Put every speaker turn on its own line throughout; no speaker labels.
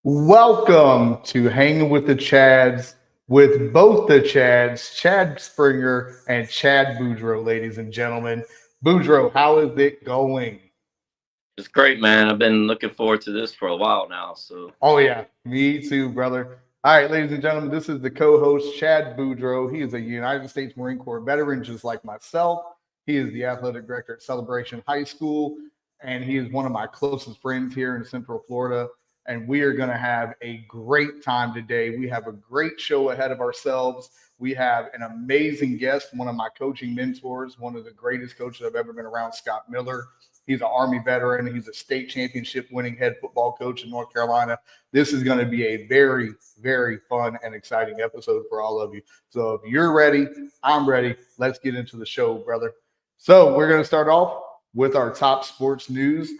Welcome to Hanging with the Chads with both the Chads, Chad Springer and Chad Boudreaux, ladies and gentlemen. Boudreaux, how is it going?
It's great, man. I've been looking forward to this for a while now. So
Oh, yeah, me too, brother. All right, ladies and gentlemen, this is the co host, Chad Boudreaux. He is a United States Marine Corps veteran, just like myself. He is the athletic director at Celebration High School, and he is one of my closest friends here in Central Florida. And we are going to have a great time today. We have a great show ahead of ourselves. We have an amazing guest, one of my coaching mentors, one of the greatest coaches I've ever been around, Scott Miller. He's an Army veteran. He's a state championship winning head football coach in North Carolina. This is going to be a very, very fun and exciting episode for all of you. So if you're ready, I'm ready. Let's get into the show, brother. So we're going to start off with our top sports news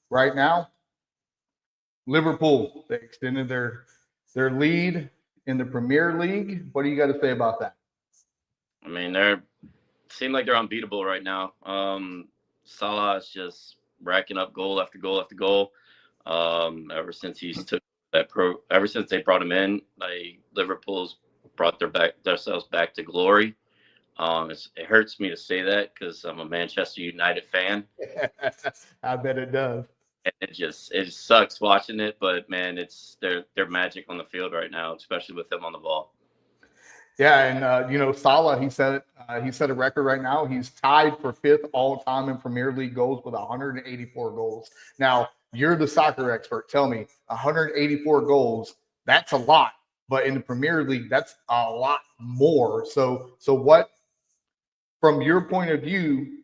right now. Liverpool, they extended their lead in the Premier League. What do you got to say about that?
I mean, they seem like they're unbeatable right now. Salah is just racking up goal after goal after goal. Ever since ever since they brought him in, like Liverpool's brought themselves back to glory. It hurts me to say that because I'm a Manchester United fan,
I bet it does.
and it just sucks watching it. But man, they're magic on the field right now, especially with them on the ball.
Yeah, and Salah, he set a record right now. He's tied for fifth all time in Premier League goals with 184 goals. Now, you're the soccer expert. Tell me, 184 goals, that's a lot, but in the Premier League, that's a lot more. So what, from your point of view,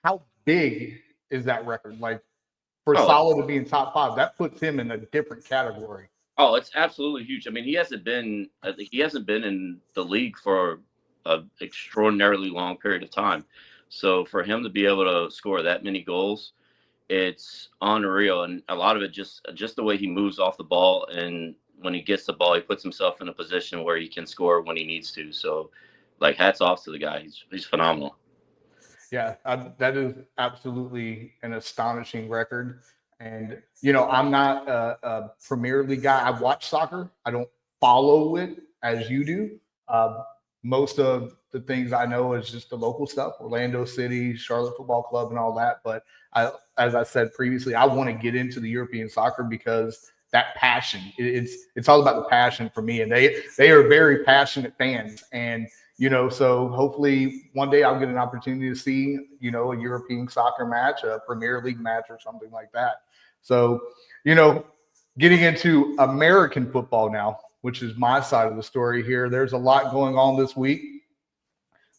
how big is that record? Like for
Oh,
Salah to be in top five, that puts him in a different category.
Oh, it's absolutely huge. I mean, he hasn't been in the league for an extraordinarily long period of time. So for him to be able to score that many goals, it's unreal. And a lot of it just the way he moves off the ball, and when he gets the ball, he puts himself in a position where he can score when he needs to. So, like, hats off to the guy. He's phenomenal.
Yeah, that is absolutely an astonishing record. And I'm not a Premier League guy. I watch soccer. I don't follow it as you do. Uh, Most of the things I know is just the local stuff, Orlando City, Charlotte Football Club, and all that. But as I said previously, I want to get into the European soccer because that passion. It's all about the passion for me, and they are very passionate fans. And so hopefully one day I'll get an opportunity to see, a European soccer match, a Premier League match, or something like that. So, you know, getting into American football now, which is my side of the story here, there's a lot going on this week.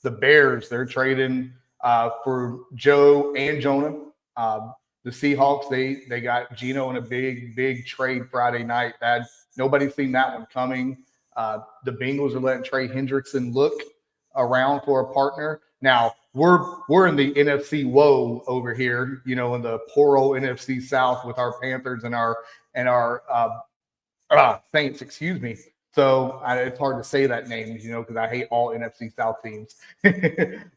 The Bears, they're trading for Joe and Jonah. The Seahawks, they got Gino in a big trade Friday night. That nobody's seen that one coming. The Bengals are letting Trey Hendrickson look around for a partner. Now we're in the NFC woe over here, in the poor old NFC South with our Panthers and our Saints, excuse me. So it's hard to say that name, because I hate all NFC South teams.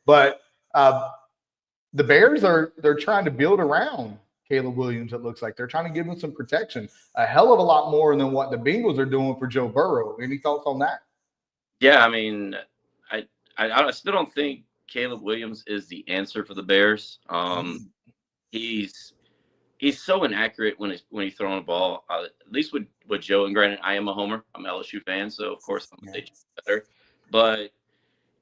But the Bears they're trying to build around Caleb Williams. It looks like they're trying to give him some protection, a hell of a lot more than what the Bengals are doing for Joe Burrow. Any thoughts on that?
Yeah, I mean, I still don't think Caleb Williams is the answer for the Bears. He's he's so inaccurate when he's throwing a ball. At least with Joe, and granted, I am a homer. I'm an LSU fan, so of course I'm gonna say Joe's better. But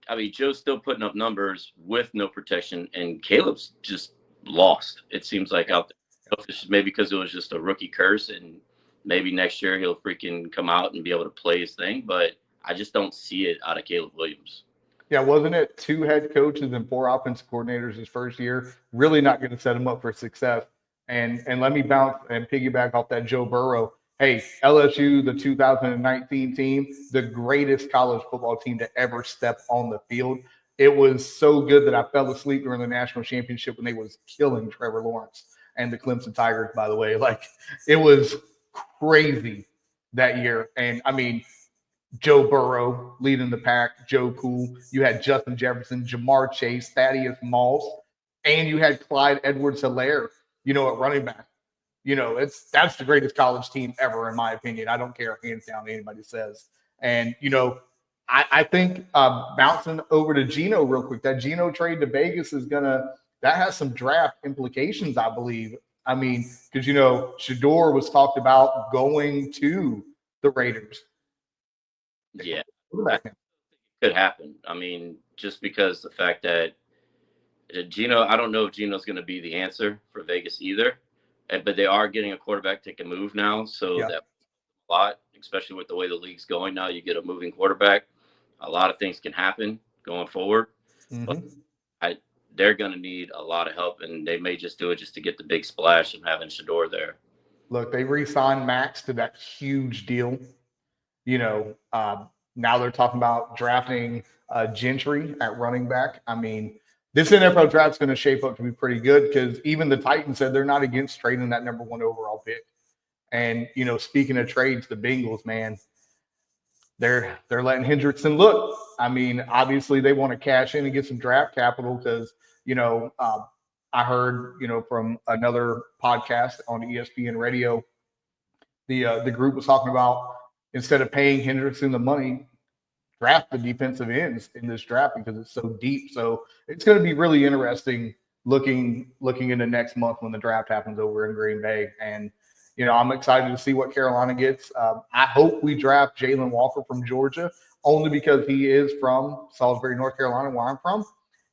I mean, Joe's still putting up numbers with no protection, and Caleb's just lost. It seems like out there. I don't know if it's maybe because it was just a rookie curse, and maybe next year he'll freaking come out and be able to play his thing. But I just don't see it out of Caleb Williams.
Yeah, wasn't it two head coaches and four offensive coordinators his first year? Really not going to set him up for success. And let me bounce and piggyback off that Joe Burrow. Hey, LSU, the 2019 team, the greatest college football team to ever step on the field. It was so good that I fell asleep during the national championship when they was killing Trevor Lawrence and the Clemson Tigers, by the way. Like, it was crazy that year. And I mean, Joe Burrow leading the pack, Joe Cool. You had Justin Jefferson, Jamar Chase, Thaddeus Moss, and you had Clyde Edwards Hilaire, at running back. that's the greatest college team ever, in my opinion. I don't care hands down what anybody says. And I think bouncing over to Geno real quick, that Geno trade to Vegas that has some draft implications, I believe. I mean, because Shador was talked about going to the Raiders.
Yeah, that could happen. I mean, just because the fact that Geno, I don't know if Geno's going to be the answer for Vegas either, but they are getting a quarterback that can move now, so that a lot, especially with the way the league's going now. You get a moving quarterback, a lot of things can happen going forward. But they're going to need a lot of help, and they may just do it just to get the big splash of having Shador there.
Look, they re-signed Max to that huge deal. Now they're talking about drafting Gentry at running back. I mean, this NFL draft is going to shape up to be pretty good because even the Titans said they're not against trading that number 1 overall pick. And speaking of trades, the Bengals, man, they're letting Hendrickson look. I mean, obviously they want to cash in and get some draft capital because I heard from another podcast on ESPN Radio, the group was talking about instead of paying Hendrickson the money, draft the defensive ends in this draft because it's so deep. So it's going to be really interesting looking into next month when the draft happens over in Green Bay. And, I'm excited to see what Carolina gets. I hope we draft Jalen Walker from Georgia only because he is from Salisbury, North Carolina, where I'm from.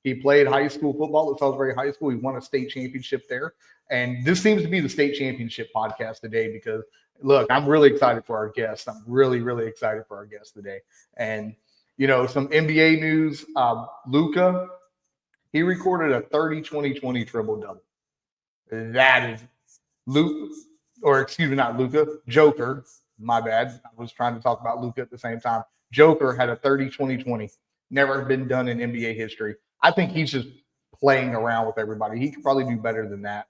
He played high school football at Salisbury High School. He won a state championship there. And this seems to be the state championship podcast today because, look, I'm really excited for our guests. I'm really, really excited for our guests today. And, some NBA news, Luka, he recorded a 30-20-20 triple-double. That is not Luka, Joker. My bad. I was trying to talk about Luka at the same time. Joker had a 30-20-20. Never been done in NBA history. I think he's just playing around with everybody. He could probably do better than that.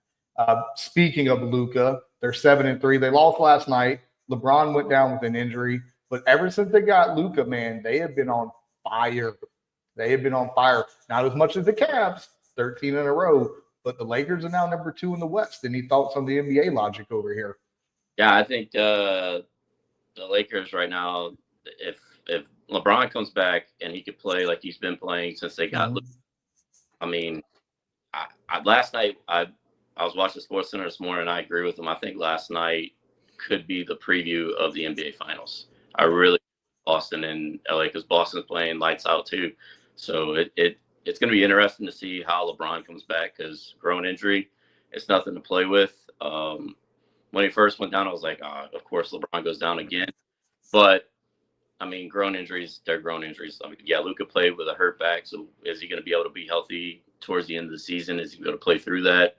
Speaking of Luka, they're 7-3. They lost last night. LeBron went down with an injury. But ever since they got Luka, man, they have been on fire. They have been on fire. Not as much as the Cavs, 13 in a row. But the Lakers are now number 2 in the West. Any thoughts on the NBA logic over here?
Yeah, I think the Lakers right now, if LeBron comes back and he could play like he's been playing since they got Luka, I mean, last night I was watching SportsCenter this morning, and I agree with him. I think last night could be the preview of the NBA Finals. I really Boston and LA because Boston's playing lights out too. So it's going to be interesting to see how LeBron comes back because groin injury, it's nothing to play with. When he first went down, I was like, of course LeBron goes down again. But I mean, groin injuries, they're groin injuries. I mean, yeah, Luka played with a hurt back. So is he going to be able to be healthy towards the end of the season? Is he going to play through that?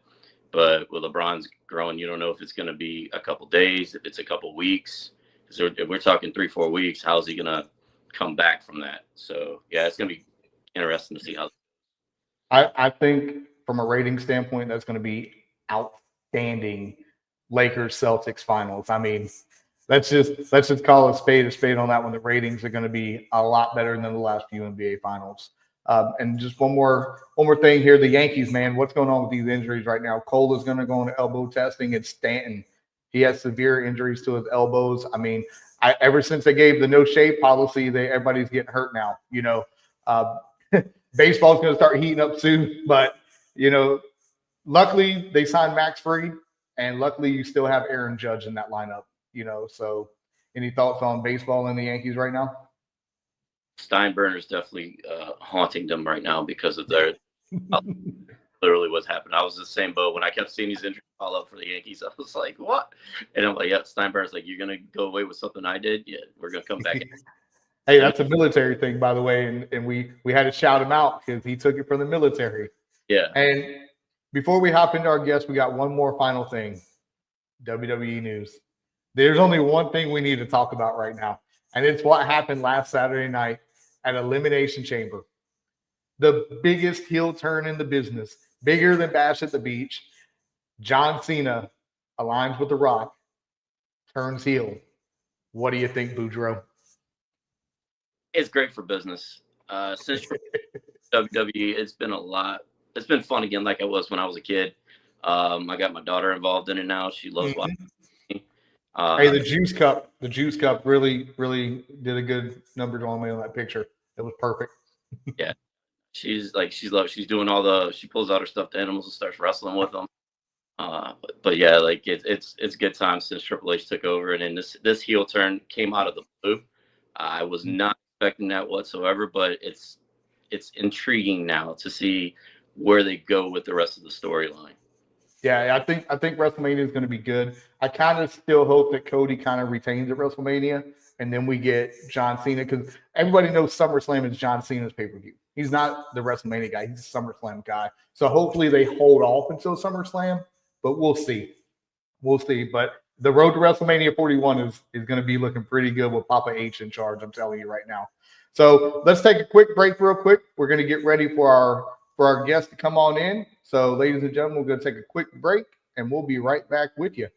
But with LeBron's groin, you don't know if it's going to be a couple days, if it's a couple weeks. So if we're talking 3-4 weeks, how's he going to come back from that? So, yeah, it's going to be interesting to see how.
I think from a rating standpoint, that's going to be outstanding. Lakers Celtics finals. I mean, let's just call a spade on that one. The ratings are going to be a lot better than the last few NBA finals. And just one more thing here. The Yankees, man, what's going on with these injuries right now? Cole is going to go into elbow testing. It's Stanton. He has severe injuries to his elbows. I mean, ever since they gave the no shave policy, everybody's getting hurt now. Baseball's going to start heating up soon, but luckily they signed Max Fried, and luckily you still have Aaron Judge in that lineup. So any thoughts on baseball and the Yankees right now?
Steinbrenner's definitely haunting them right now because of their literally what's happened. I was in the same boat when I kept seeing these injuries all up for the Yankees. I was like, what? And I'm like, yeah, Steinbrenner's like, you're going to go away with something I did? Yeah, we're going to come back.
Hey, that's a military thing, by the way. And we had to shout him out because he took it from the military.
Yeah.
And before we hop into our guests, we got one more final thing. WWE news. There's only one thing we need to talk about right now. And it's what happened last Saturday night at Elimination Chamber. The biggest heel turn in the business, bigger than Bash at the Beach. John Cena aligns with The Rock, turns heel. What do you think, Boudreaux?
It's great for business. Since WWE, it's been a lot. It's been fun again, like it was when I was a kid. I got my daughter involved in it now. She loves watching
Mhm.
me.
Hey, the Juice Cup really, really did a good number on me on that picture. It was perfect.
Yeah, she's doing she pulls out her stuffed animals and starts wrestling with them. But yeah, like it's good time since Triple H took over, and then this heel turn came out of the blue. I was not expecting that whatsoever, but it's intriguing now to see where they go with the rest of the storyline.
Yeah, I think WrestleMania is going to be good. I kind of still hope that Cody kind of retains at WrestleMania, and then we get John Cena because everybody knows SummerSlam is John Cena's pay per view. He's not the WrestleMania guy; he's a SummerSlam guy. So hopefully they hold off until SummerSlam, but we'll see. We'll see. But the road to WrestleMania 41 is going to be looking pretty good with Papa H in charge. I'm telling you right now. So let's take a quick break, real quick. We're going to get ready for our guest to come on in. So, ladies and gentlemen, we're going to take a quick break, and we'll be right back with you.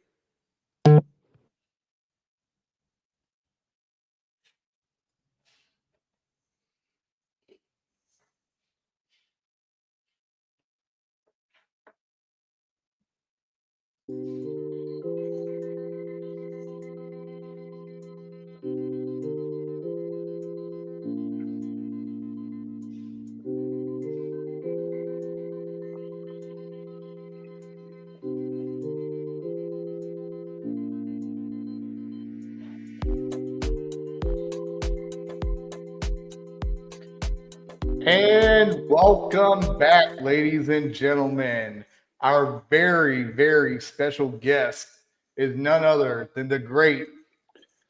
And welcome back, ladies and gentlemen. Our very, very special guest is none other than the great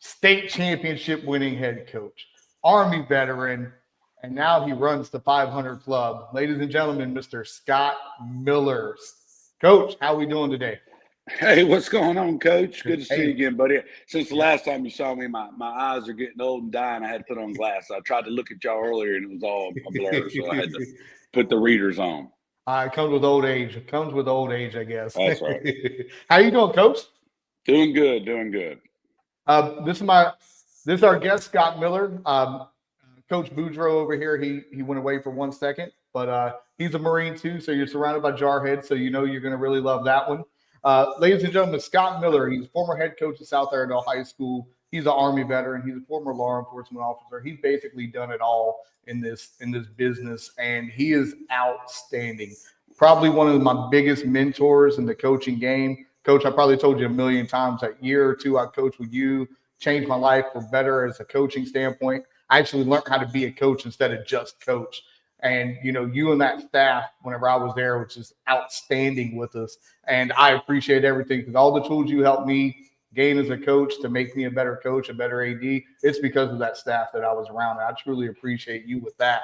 state championship winning head coach, Army veteran, and now he runs the 500 Club. Ladies and gentlemen, Mr. Scott Millers. Coach, how are we doing today?
Hey, what's going on, Coach? Good to see you
Hey,
again, buddy. Since the
yeah.
last time you saw me, my eyes are getting old and dying. I had to put on glasses. I tried to look at y'all earlier, and it was all a blur, so I had to put the readers on.
It comes with old age. It comes with old age, I guess.
That's right.
How you doing, Coach?
Doing good, doing good.
This is our guest, Scott Miller. Coach Boudreaux over here, he went away for 1 second, but he's a Marine too, so you're surrounded by jarheads, so you know you're going to really love that one. Ladies and gentlemen, Scott Miller, he's former head coach of South Iredell High School. He's an Army veteran. He's a former law enforcement officer. He's basically done it all in this business, and he is outstanding. Probably one of my biggest mentors in the coaching game. Coach, I probably told you a million times that year or two I coached with you, changed my life for better as a coaching standpoint. I actually learned how to be a coach instead of just coach. And you and that staff, whenever I was there, was just outstanding with us. And I appreciate everything because all the tools you helped me gain as a coach to make me a better coach, a better AD, it's because of that staff that I was around. And I truly appreciate you with that.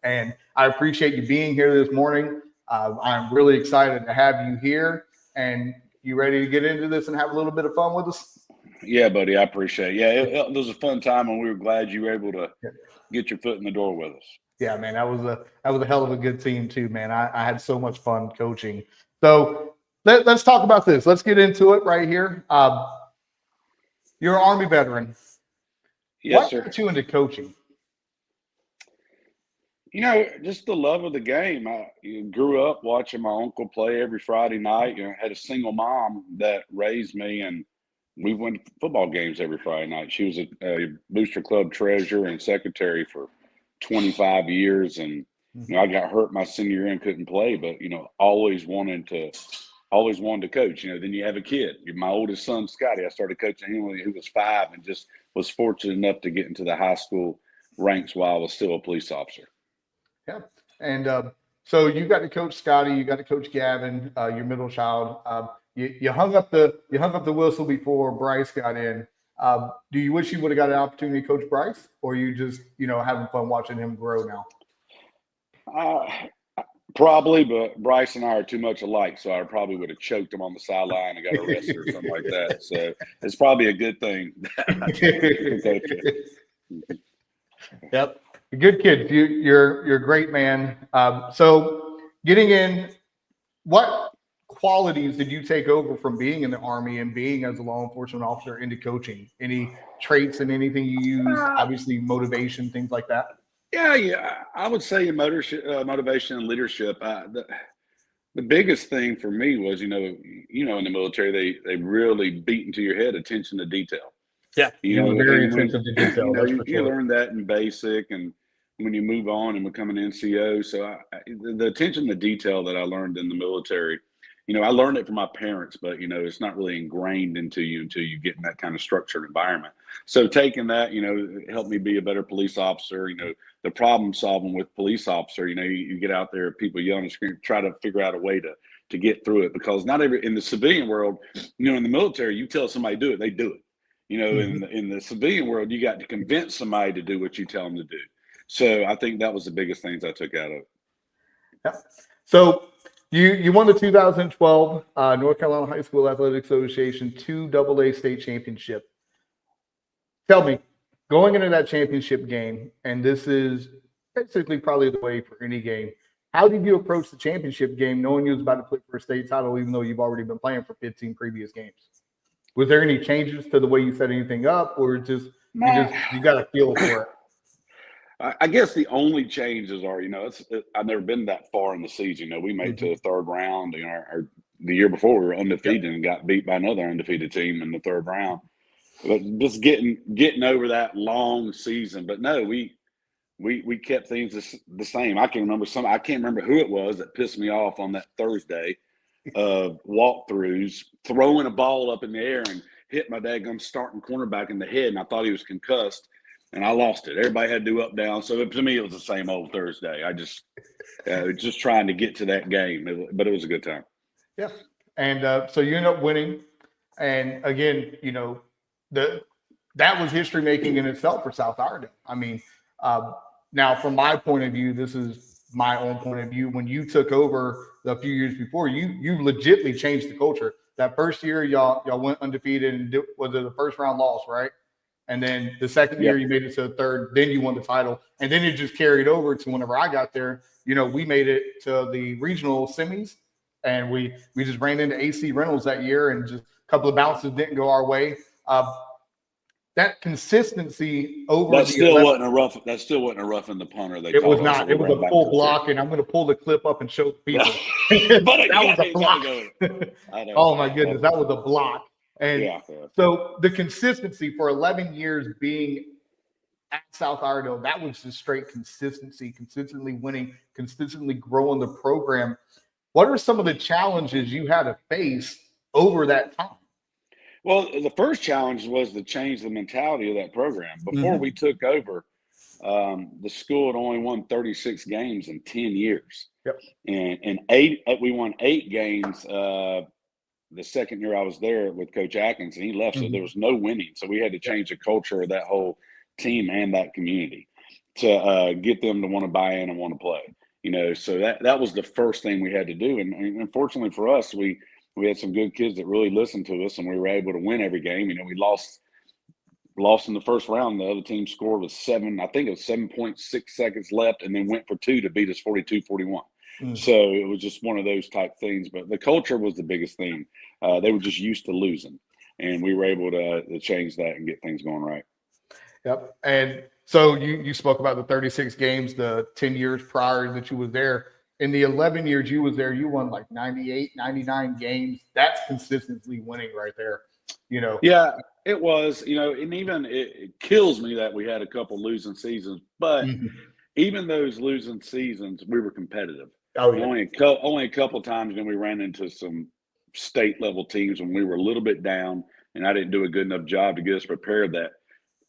And I appreciate you being here this morning. I'm really excited to have you here. And you ready to get into this and have a little bit of fun with us?
Yeah, buddy, I appreciate it. Yeah, it was a fun time, and we were glad you were able to get your foot in the door with us.
Yeah, man, that was a hell of a good team too, man. I had so much fun coaching. So let's talk about this. Let's get into it right here. You're an Army veteran.
Yes,
What
sir.
got you into coaching?
Just the love of the game. I grew up watching my uncle play every Friday night. Had a single mom that raised me, and we went to football games every Friday night. She was a booster club treasurer and secretary for 25 years, and I got hurt my senior year and couldn't play, but always wanted to coach. Then you have a kid. My oldest son, Scotty, I started coaching him when he was 5, and just was fortunate enough to get into the high school ranks while I was still a police officer.
Yeah, and so you got to coach Scotty, you got to coach Gavin, your middle child. You hung up the whistle before Bryce got in. Do you wish you would have got an opportunity to coach Bryce, or you just having fun watching him grow now?
Probably, but Bryce and I are too much alike, so I probably would have choked him on the sideline and got arrested or something like that. So it's probably a good thing that I didn't coach it.
Yep, good kid. You're a great man. So getting in, what qualities did you take over from being in the Army and being as a law enforcement officer into coaching? Any traits and anything you use? Obviously, motivation, things like that.
Yeah, I would say motivation and leadership. The biggest thing for me was, in the military, they really beat into your head attention to detail.
Yeah, you were very
And when
attentive to detail. That's for
you
sure.
learn that in basic, and when you move on and become an NCO. So the attention to detail that I learned in the military, I learned it from my parents, but it's not really ingrained into you until you get in that kind of structured environment. So taking that, it helped me be a better police officer. The problem solving with police officer, you get out there, people yelling and screaming, try to figure out a way to get through it, because not every in the civilian world, in the military, you tell somebody to do it, they do it. In the civilian world, you got to convince somebody to do what you tell them to do. So I think that was the biggest things I took out of it.
Yeah. So you won the 2012 North Carolina High School Athletic Association 2 AA state championship. Tell me, going into that championship game, and this is basically probably the way for any game, how did you approach the championship game knowing you was about to play for a state title, even though you've already been playing for 15 previous games? Was there any changes to the way you set anything up, or just you got a feel for it?
I guess the only changes are, I've never been that far in the season. We made it to the third round. The year before we were undefeated and got beat by another undefeated team in the third round. But just getting over that long season. But no, we kept things the same. I can't remember who it was that pissed me off on that Thursday of walkthroughs, throwing a ball up in the air and hit my daggum starting cornerback in the head, and I thought he was concussed, and I lost it. Everybody had to do up down. So to me, it was the same old Thursday. I just trying to get to that game, but it was a good time.
Yeah, and so you end up winning, and again, that was history making in itself for South Iredell. I mean, now from my point of view, this is my own point of view. When you took over a few years before, you legitimately changed the culture. That first year, y'all went undefeated, and was it the first round loss, right? And then the second year, you made it to the third. Then you won the title, and then it just carried over to whenever I got there. We made it to the regional semis, and we just ran into AC Reynolds that year, and just a couple of bounces didn't go our way. That consistency over
that still wasn't a rough in the punter.
It was not. It was a full block, and I'm going to pull the clip up and show people.
But
that was a block. Oh my goodness, that was a block. And so the consistency for 11 years being at South Iredell, that was just straight consistency, consistently winning, consistently growing the program. What are some of the challenges you had to face over that time?
Well, the first challenge was to change the mentality of that program. Before we took over, the school had only won 36 games in 10 years.
Yep.
And we won 8 games the second year I was there with Coach Atkins, and he left, so there was no winning. So we had to change the culture of that whole team and that community to get them to want to buy in and want to play. So that was the first thing we had to do. And unfortunately for us, we had some good kids that really listened to us, and we were able to win every game. We lost in the first round. The other team scored with 7.6 seconds left, and then went for 2 to beat us 42-41. So it was just one of those type things. But the culture was the biggest thing. They were just used to losing, and we were able to change that and get things going right.
Yep. And so you spoke about the 36 games, the 10 years prior that you was there. In the 11 years you was there, you won like 98, 99 games. That's consistently winning right there,
Yeah, it was, and even it kills me that we had a couple losing seasons, but even those losing seasons, we were competitive.
Oh, yeah.
Only a couple times when we ran into some state level teams when we were a little bit down, and I didn't do a good enough job to get us prepared, that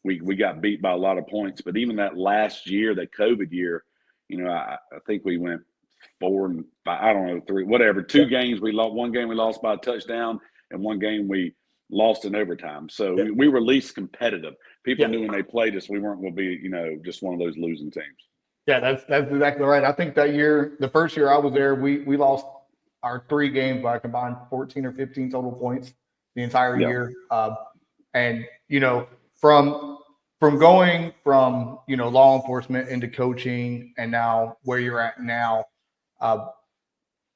we got beat by a lot of points. But even that last year, that COVID year, I think we went 4 and 5, I don't know, 3, whatever. 2 games we lost. One game we lost by a touchdown, and one game we lost in overtime. So we were least competitive. People knew when they played us, we weren't going to be, just one of those losing teams.
Yeah, that's exactly right. I think that year, the first year I was there, we lost our 3 games by a combined 14 or 15 total points the entire year. And from going from law enforcement into coaching, and now where you're at now,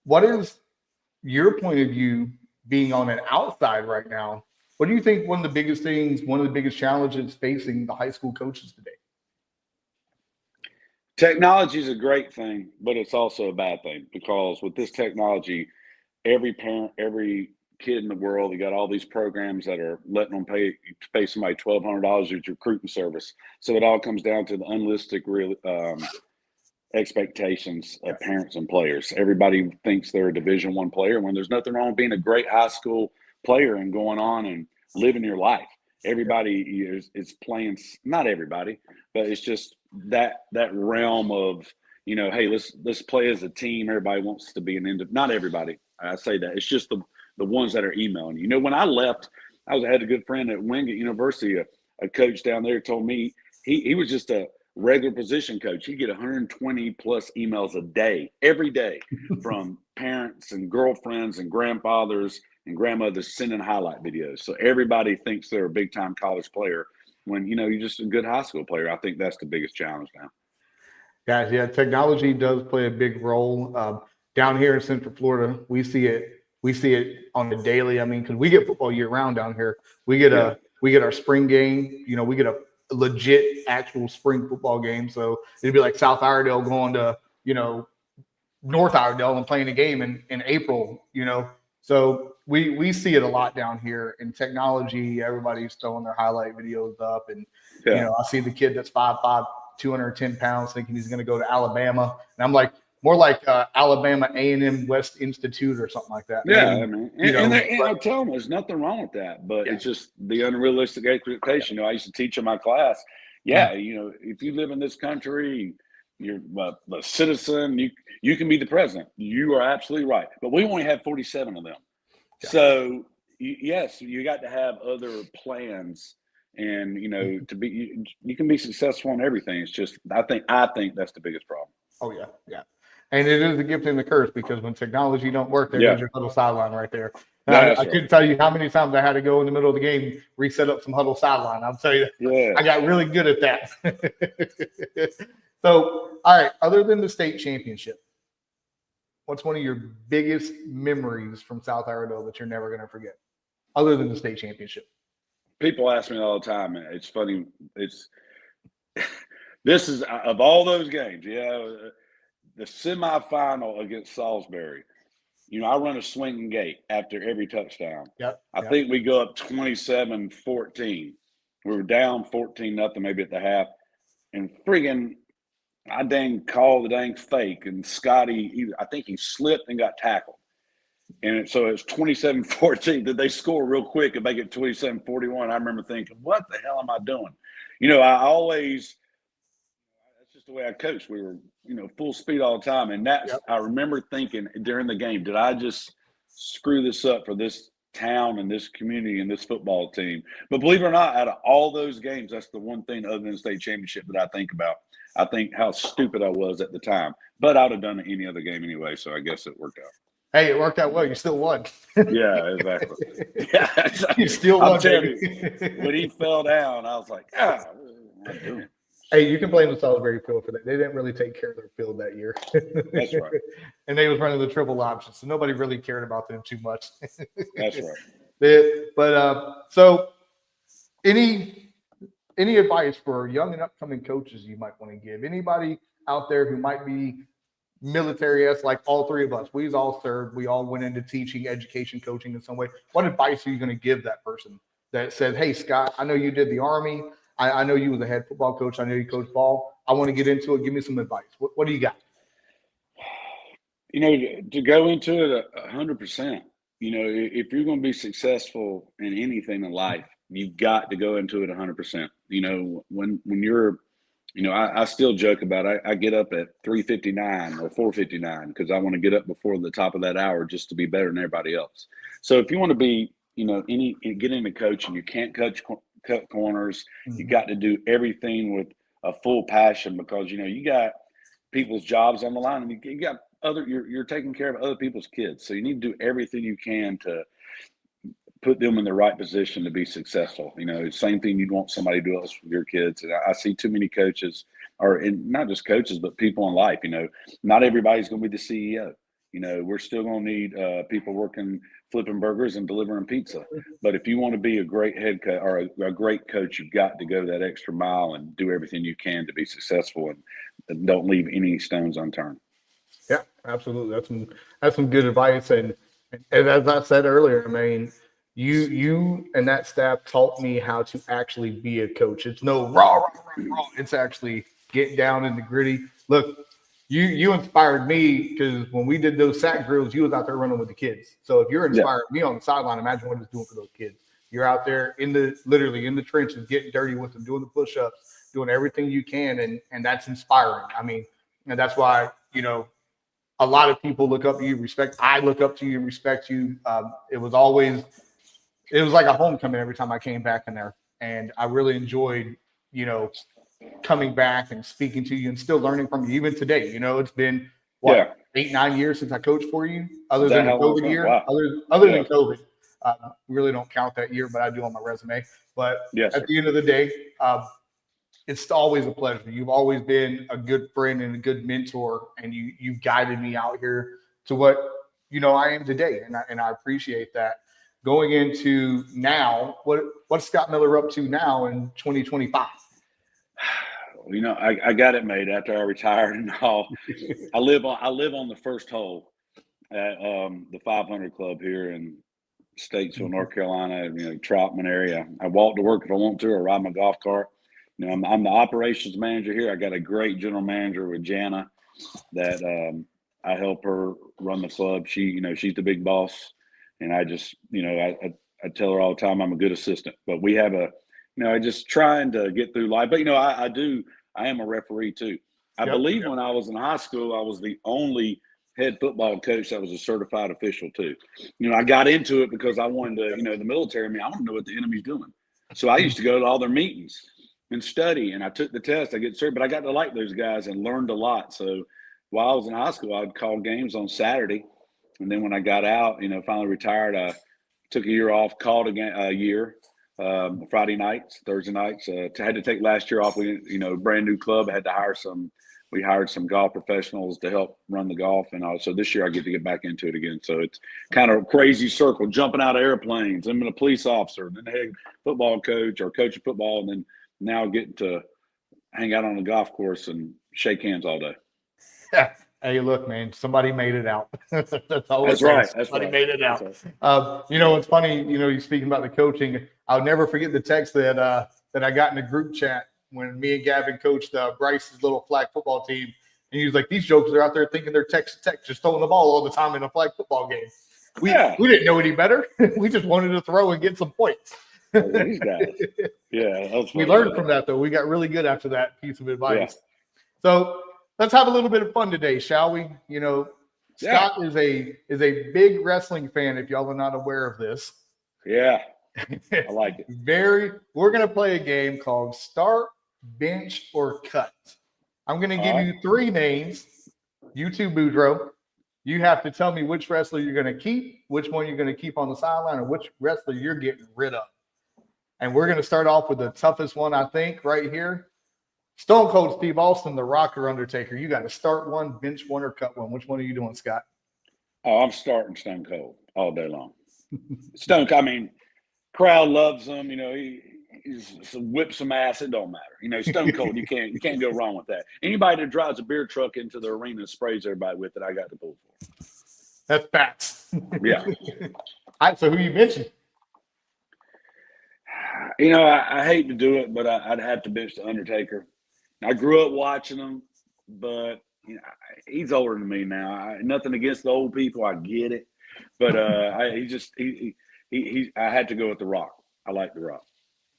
what is your point of view being on an outside right now? What do you think one of the biggest challenges facing the high school coaches today?
Technology is a great thing, but it's also a bad thing because with this technology, every parent, every kid in the world, you got all these programs that are letting them pay somebody $1,200 with recruiting service. So it all comes down to the unrealistic expectations of parents and players. Everybody thinks they're a Division I player when there's nothing wrong with being a great high school player and going on and living your life. Everybody is playing, not everybody, but it's just that realm of, hey, let's play as a team. Everybody wants to be not everybody. I say that. It's just the ones that are emailing. When I left, I had a good friend at Wingate University, a coach down there told me he was just a regular position coach. He'd get 120 plus emails a day, every day, from parents and girlfriends and grandfathers and grandmothers sending highlight videos. So everybody thinks they're a big time college player when, you're just a good high school player. I think that's the biggest challenge now.
Guys, yeah, technology does play a big role. Down here in Central Florida, we see it on the daily. I mean, because we get football year round down here. We get our spring game. We get a legit actual spring football game. So it'd be like South Iredell going to North Iredell and playing a game in April. So we see it a lot down here in technology. Everybody's throwing their highlight videos up, and I see the kid that's 5'5", 210 pounds, thinking he's going to go to Alabama, and I'm like, more like Alabama A&M West Institute or something like that.
Yeah, I mean, and I tell them there's nothing wrong with that, but it's just the unrealistic expectation. I used to teach in my class. If you live in this country, you're a citizen. You can be the president. You are absolutely right, but we only have 47 of them. Yeah. So yes, you got to have other plans. And to be, you can be successful in everything. It's just I think that's the biggest problem.
Oh yeah, and it is a gift and a curse because when technology don't work, there's your huddle sideline right there. I couldn't tell you how many times I had to go in the middle of the game, reset up some huddle sideline. I'll tell you, I got really good at that. So, all right, other than the state championship, what's one of your biggest memories from South Iredell that you're never going to forget, other than the state championship?
People ask me all the time, man. It's funny. This is of all those games, the semifinal against Salisbury. I run a swinging gate after every touchdown. I think we go up 27-14. We were down 14-0 maybe at the half, and friggin' I dang called the dang fake, and Scotty, I think he slipped and got tackled. And so it's 27-14. Did they score real quick and make it 27-41? I remember thinking, what the hell am I doing? I always – that's just the way I coached. We were, full speed all the time. And I remember thinking during the game, did I just screw this up for this town and this community and this football team? But believe it or not, out of all those games, that's the one thing other than the state championship that I think about. I think how stupid I was at the time. But I'd have done it any other game anyway, so I guess it worked out.
Hey, it worked out well. You still won.
Yeah, exactly. Yeah,
you still won.
When he fell down, I was like, what am I doing?
Hey, you can blame the Salisbury field for that. They didn't really take care of their field that year.
That's right.
And they was running the triple option, so nobody really cared about them too much.
That's right.
So any advice for young and upcoming coaches you might want to give? Anybody out there who might be military-esque, like all three of us? We've all served. We all went into teaching, education, coaching in some way. What advice are you going to give that person that says, hey, Scott, I know you did the Army. I know you were the head football coach. I know you coached ball. I want to get into it. Give me some advice. What do you got?
To go into it 100%. If you're going to be successful in anything in life, you've got to go into it 100%. When you're, I still joke about it. I get up at 3:59 or 4:59 because I want to get up before the top of that hour just to be better than everybody else. So if you want to be, get into coaching, you can't cut corners. Mm-hmm. You got to do everything with a full passion because, you got people's jobs on the line and you got you're taking care of other people's kids. So you need to do everything you can to put them in the right position to be successful. Same thing you'd want somebody to do else with your kids. And I see too many coaches, not just coaches, but people in life. Not everybody's going to be the CEO. We're still going to need people working, flipping burgers and delivering pizza. But if you want to be a great head coach or a great coach, you've got to go that extra mile and do everything you can to be successful. And don't leave any stones unturned.
Yeah, absolutely. That's some good advice. And as I said earlier, I mean, you and that staff taught me how to actually be a coach. It's no raw. It's actually get down in the gritty. Look, you inspired me because when we did those sack drills, you was out there running with the kids. So if you're
Yeah.
inspiring me on the sideline, imagine what it's doing for those kids. You're out there literally in the trenches, getting dirty with them, doing the push-ups, doing everything you can, and that's inspiring. I mean, and that's why a lot of people look up to you, I look up to you and respect you. It was like a homecoming every time I came back in there. And I really enjoyed, coming back and speaking to you and still learning from you even today. It's been
Yeah.
8-9 years since I coached for you, other
Is that
than the
how long it's
COVID
been?
year,
Wow.
other
Yeah.
than COVID. Really don't count that year, but I do on my resume. But
Yes,
at
sir.
the end of the day, it's always a pleasure. You've always been a good friend and a good mentor, and you guided me out here to what I am today, and I appreciate that. Going into now, what's Scott Miller up to now in 2025?
I got it made after I retired and all. I live on the first hole at the 500 Club here in Statesville, North Carolina, Troutman area. I walk to work if I want to, or ride my golf cart. I'm the operations manager here. I got a great general manager with Jana that I help her run the club. She's the big boss, and I just, I tell her all the time I'm a good assistant. But we have I just trying to get through life. But I am a referee too. I believe when I was in high school, I was the only head football coach that was a certified official too. I got into it because I wanted to, the military, I want to know what the enemy's doing. So I used to go to all their meetings and study, and I took the test. I get certified, but I got to like those guys and learned a lot. So while I was in high school, I'd call games on Saturday. And then when I got out, finally retired, I took a year off, called a year, Friday nights, Thursday nights. Had to take last year off. We, brand new club. I had to we hired some golf professionals to help run the golf. And so this year I get to get back into it again. So it's kind of a crazy circle, jumping out of airplanes. I'm a police officer, then a head football coach or coach of football, and then now getting to hang out on the golf course and shake hands all day.
Yeah. Hey, look, man, somebody made it out. That's all.
That's right.
Somebody made it out.
Right.
It's funny, you're speaking about the coaching. I'll never forget the text that I got in the group chat when me and Gavin coached Bryce's little flag football team. And he was like, these jokers are out there thinking they're Texas Tech, just throwing the ball all the time in a flag football game. We didn't know any better. We just wanted to throw and get some points.
These guys. Yeah.
We learned from that, though. We got really good after that piece of advice. Yeah. So let's have a little bit of fun today, shall we? Scott is a big wrestling fan, if y'all are not aware of this.
Yeah. I like it.
We're going to play a game called Start, Bench, or Cut. I'm going to give you 3 names. You too, Boudreaux. You have to tell me which wrestler you're going to keep, which one you're going to keep on the sideline, or which wrestler you're getting rid of. And we're going to start off with the toughest one, I think, right here. Stone Cold Steve Austin, The Rock, or Undertaker. You got to start one, bench one, or cut one. Which one are you doing, Scott?
Oh, I'm starting Stone Cold all day long. Stone Cold, crowd loves him. He whips some ass. It don't matter. Stone Cold, you can't go wrong with that. Anybody that drives a beer truck into the arena and sprays everybody with it, I got to pull for.
That's facts.
Yeah.
All right, so who you mentioned?
I hate to do it, but I'd have to bench the Undertaker. I grew up watching him, but he's older than me now. Nothing against the old people, I get it, but I had to go with The Rock. I like The Rock.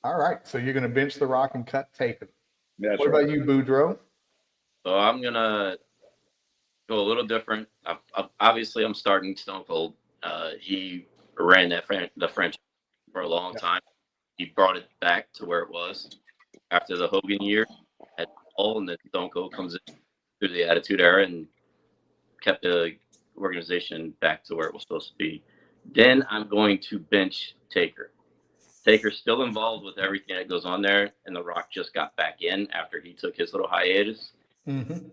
All
right, so you're going to bench The Rock and cut Taker.
That's
what
right.
About you, Boudreaux?
So I'm gonna go a little different. Obviously, I'm starting Stone Cold. He ran the franchise for a long time. He brought it back to where it was after the Hogan year. At all, and then Stone Cold comes in through the Attitude Era and kept the organization back to where it was supposed to be. Then I'm going to bench Taker. Taker's still involved with everything that goes on there, and The Rock just got back in after he took his little hiatus.
Mm-hmm.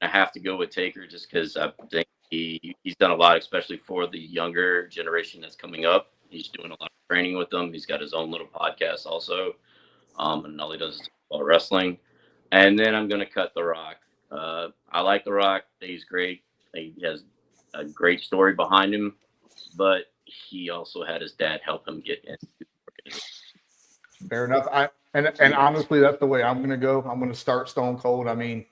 I have to go with Taker just because I think he's done a lot, especially for the younger generation that's coming up. He's doing a lot of training with them. He's got his own little podcast also, and all he does is wrestling. And then I'm going to cut The Rock. I like The Rock. He's great. He has a great story behind him, but he also had his dad help him get into the organization.
Fair enough. And honestly, that's the way I'm going to go. I'm going to start Stone Cold. I mean,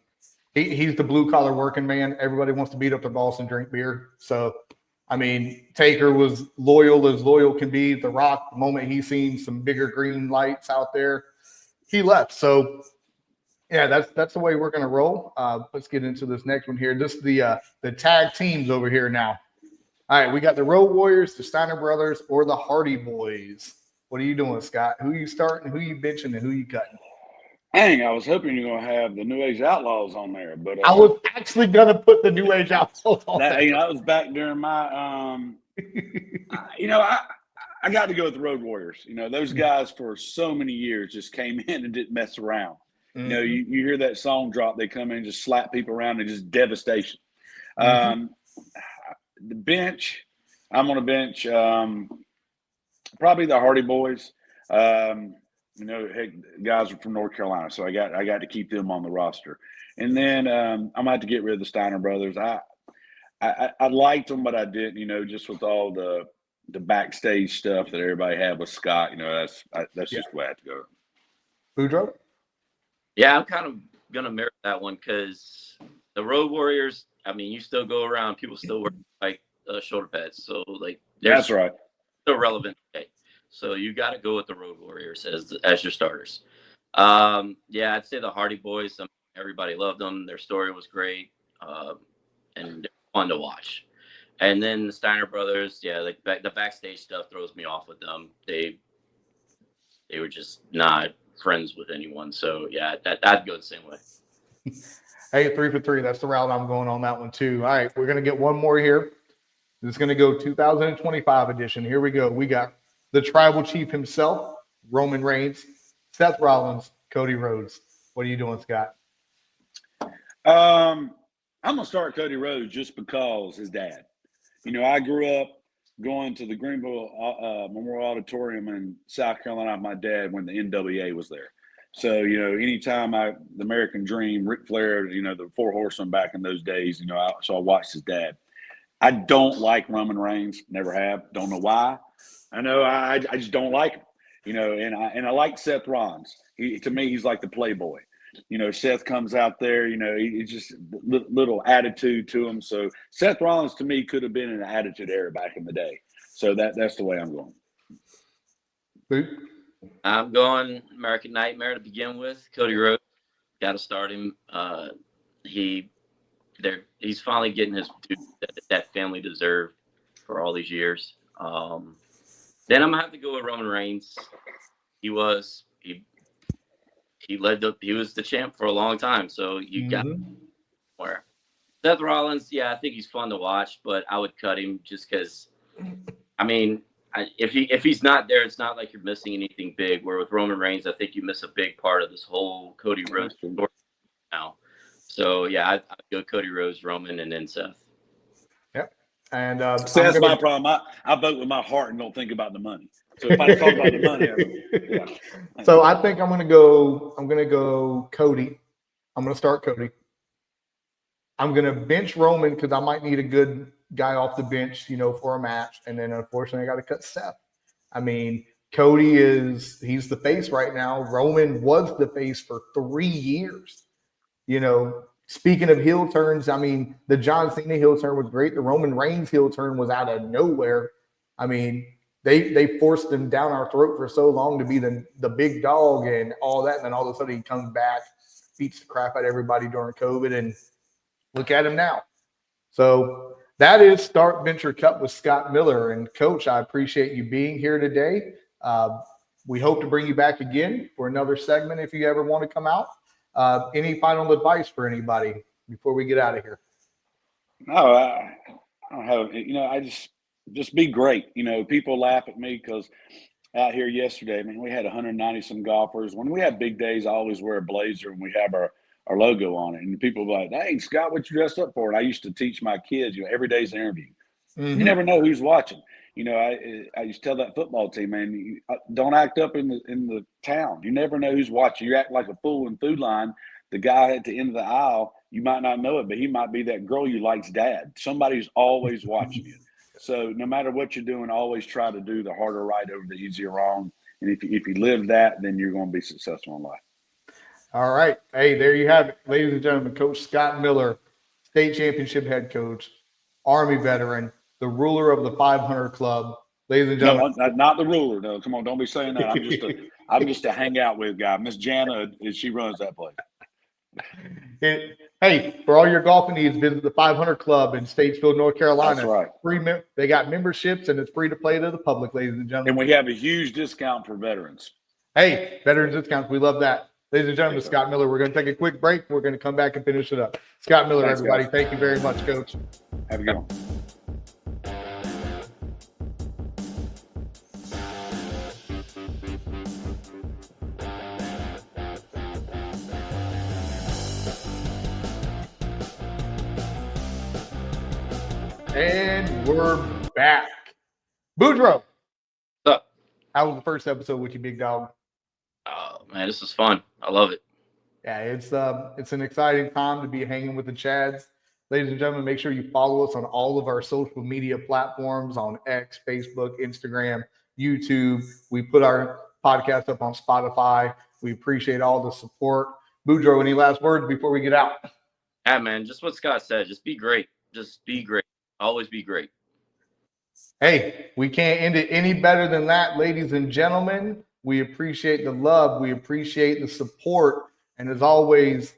he's the blue collar working man. Everybody wants to beat up their boss and drink beer. So, I mean, Taker was loyal as loyal can be. The Rock, the moment he seen some bigger green lights out there, he left. So, yeah, that's the way we're going to roll. Let's get into this next one here. This is the tag teams over here now. All right, we got the Road Warriors, the Steiner Brothers, or the Hardy Boys. What are you doing, Scott? Who you starting? Who you benching? And who you cutting?
Dang, I was hoping you're going to have the New Age Outlaws on there, but
I was actually gonna put the New Age Outlaws on
that,
there.
that was back during my I got to go with the Road Warriors. Those guys for so many years just came in and didn't mess around. You hear that song drop, they come in and just slap people around and just devastation. The bench, I'm going to bench probably the Hardy Boys. Hey, guys are from North Carolina, so I got to keep them on the roster. And then I'm gonna have to get rid of the Steiner brothers. I liked them, but I didn't. Just with all the backstage stuff that everybody had with Scott. That's just the way I have to go.
Boudreaux?
Yeah, I'm kind of gonna mirror that one because the Road Warriors. I mean, you still go around, people still wear like shoulder pads, so like
That's right.
Still relevant today. So you got to go with the Road Warriors as your starters. Yeah, I'd say the Hardy Boys. Everybody loved them. Their story was great, and they're fun to watch. And then the Steiner brothers. Yeah, the backstage stuff throws me off with them. They were just not friends with anyone. So yeah, I'd go the same way.
Hey, 3 for 3. That's the route I'm going on that one too. All right, we're gonna get one more here. This is gonna go 2025 edition. Here we go. We got the tribal chief himself, Roman Reigns, Seth Rollins, Cody Rhodes. What are you doing, Scott?
I'm gonna start Cody Rhodes just because his dad. I grew up going to the Greenville Memorial Auditorium in South Carolina with my dad when the NWA was there. So anytime the American Dream, Ric Flair, the Four Horsemen back in those days, so I watched his dad. I don't like Roman Reigns, never have, don't know why. I know I just don't like him, and I like Seth Rollins. To me, he's like the playboy. Seth comes out there, he's just little attitude to him. So Seth Rollins to me could have been in the attitude era back in the day. So that's the way I'm going.
I'm going American Nightmare to begin with. Cody Rhodes, got to start him. He's finally getting his due that family deserved for all these years. Then I'm gonna have to go with Roman Reigns. He was the champ for a long time, so you got where Seth Rollins. Yeah, I think he's fun to watch, but I would cut him just because. I mean, if he's not there, it's not like you're missing anything big. Where with Roman Reigns, I think you miss a big part of this whole Cody Rhodes story now. So yeah, I'd go Cody Rhodes, Roman, and then Seth.
Yep. And
that's my problem. I vote with my heart and don't think about the money. So if I talk about the money, yeah.
So I think I'm gonna go Cody. I'm gonna start Cody. I'm gonna bench Roman because I might need a good guy off the bench, for a match. And then unfortunately I got to cut Seth. I mean, Cody he's the face right now. Roman was the face for 3 years. Speaking of heel turns, I mean, the John Cena heel turn was great. The Roman Reigns heel turn was out of nowhere. I mean, they forced him down our throat for so long to be the big dog and all that. And then all of a sudden he comes back, beats the crap out of everybody during COVID, and look at him now. So that is Start Venture Cup with Scott Miller. And Coach, I appreciate you being here today. We hope to bring you back again for another segment if you ever want to come out. Any final advice for anybody before we get out of here?
No, I don't have. I just be great. People laugh at me because out here yesterday, we had 190 some golfers. When we have big days, I always wear a blazer and we have our logo on it. And people are like, "Hey, Scott, what you dressed up for?" And I used to teach my kids, every day's an interview. You never know who's watching. I used to tell that football team, man, don't act up in the town. You never know who's watching. You act like a fool in Food Line. The guy at the end of the aisle You might not know it, but he might be that girl you like's dad. Somebody's always watching you. So no matter what you're doing, always try to do the harder right over the easier wrong. And if you live that, then you're going to be successful in life.
All right. Hey, there you have it, ladies and gentlemen. Coach Scott Miller, state championship head coach, Army veteran, the ruler of the 500 club. Ladies and gentlemen.
No, not the ruler. No, come on, don't be saying that. I'm just a hang out with guy. Miss Jana, she runs that place.
Hey, for all your golfing needs, visit the 500 Club in Statesville, North Carolina.
That's right.
They got memberships, and it's free to play to the public, ladies and gentlemen.
And we have a huge discount for veterans.
Hey, veterans discounts. We love that. Ladies and gentlemen, Scott Miller, we're going to take a quick break. We're going to come back and finish it up. Scott Miller,
Thanks,
everybody.
guys.
Thank you very much, Coach.
Have a good one.
And we're back. Boudreaux.
What's up?
How was the first episode with you, big dog?
Oh man, this is fun. I love it.
Yeah, it's an exciting time to be hanging with the Chads. Ladies and gentlemen, make sure you follow us on all of our social media platforms on X, Facebook, Instagram, YouTube. We put our podcast up on Spotify. We appreciate all the support. Boudreaux, any last words before we get out?
Yeah, man, just what Scott said. Just be great. Just be great. Always be great.
Hey, we can't end it any better than that, ladies and gentlemen. We appreciate the love. We appreciate the support. And as always,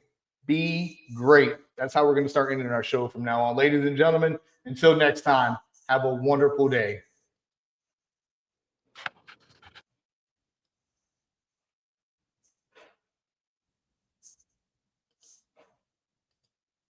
be great. That's how we're going to start ending our show from now on. Ladies and gentlemen, until next time, have a wonderful day.